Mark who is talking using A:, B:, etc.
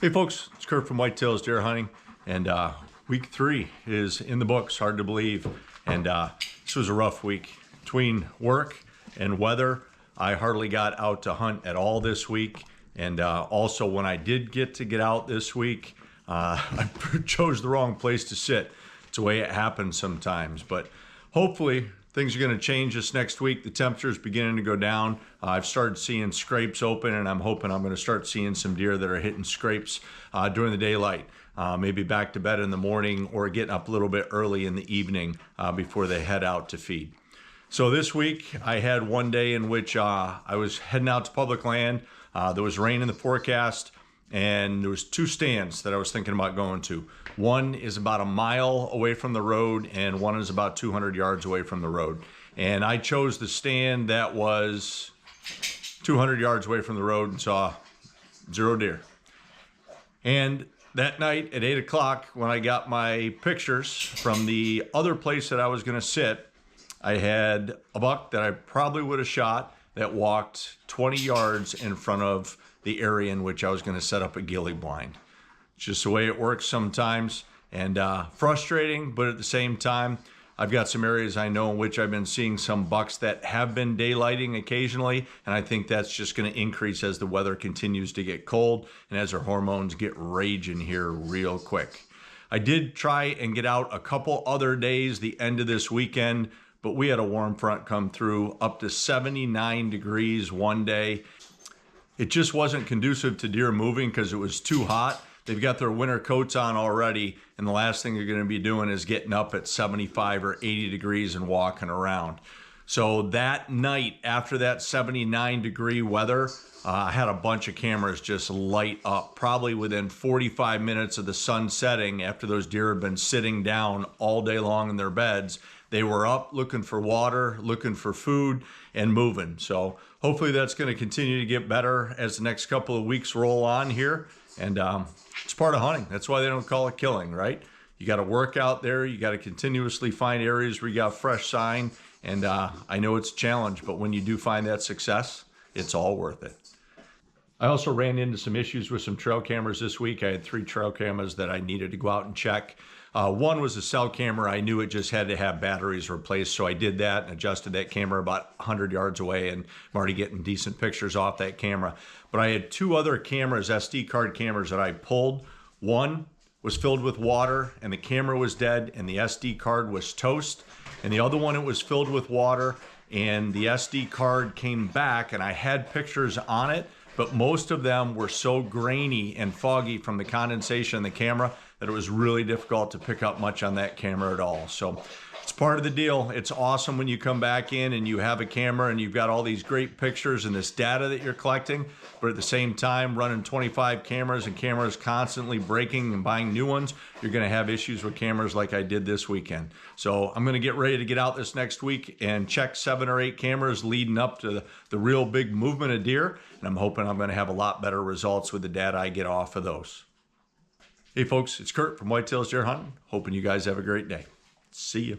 A: Hey folks, it's Kurt from WhiteTAILS Deer Hunting, and week 3 is in the books, hard to believe, and this was a rough week. Between work and weather, I hardly got out to hunt at all this week, and also when I did get out this week, I chose the wrong place to sit. It's the way it happens sometimes, but hopefully things are going to change this next week. The temperature is beginning to go down. I've started seeing scrapes open, and I'm hoping I'm going to start seeing some deer that are hitting scrapes during the daylight. Maybe back to bed in the morning or getting up a little bit early in the evening before they head out to feed. So this week I had one day in which I was heading out to public land. There was rain in the forecast, and there was 2 stands that I was thinking about going to. One is about a mile away from the road, and one is about 200 yards away from the road. And I chose the stand that was 200 yards away from the road and saw 0 deer. And that night at 8 o'clock, when I got my pictures from the other place that I was gonna sit, I had a buck that I probably would have shot that walked 20 yards in front of the area in which I was going to set up a ghillie blind. It's just the way it works sometimes, and frustrating, but at the same time, I've got some areas I know in which I've been seeing some bucks that have been daylighting occasionally, and I think that's just going to increase as the weather continues to get cold and as our hormones get raging here real quick. I did try and get out a couple other days the end of this weekend, but we had a warm front come through up to 79 degrees one day. It just wasn't conducive to deer moving because it was too hot. They've got their winter coats on already, and the last thing they're going to be doing is getting up at 75 or 80 degrees and walking around. So that night, after that 79 degree weather, I had a bunch of cameras just light up, probably within 45 minutes of the sun setting. After those deer had been sitting down all day long in their beds, they were up looking for water, looking for food, and moving. So hopefully that's going to continue to get better as the next couple of weeks roll on here. And it's part of hunting. That's why they don't call it killing, right? You got to work out there. You got to continuously find areas where you got fresh sign. And I know it's a challenge, but when you do find that success, it's all worth it. I also ran into some issues with some trail cameras this week. I had 3 trail cameras that I needed to go out and check. One was a cell camera. I knew it just had to have batteries replaced, so I did that and adjusted that camera about 100 yards away, and I'm already getting decent pictures off that camera. But I had 2 other cameras, SD card cameras, that I pulled. One was filled with water, and the camera was dead, and the SD card was toast. And the other one, it was filled with water, and the SD card came back, and I had pictures on it, but most of them were so grainy and foggy from the condensation in the camera that it was really difficult to pick up much on that camera at all. So it's part of the deal. It's awesome when you come back in and you have a camera and you've got all these great pictures and this data that you're collecting, but at the same time, running 25 cameras and cameras constantly breaking and buying new ones, you're gonna have issues with cameras like I did this weekend. So I'm gonna get ready to get out this next week and check 7 or 8 cameras leading up to the real big movement of deer, and I'm hoping I'm gonna have a lot better results with the data I get off of those. Hey folks, it's Kurt from WhiteTAILS Deer Hunting. Hoping you guys have a great day. See you.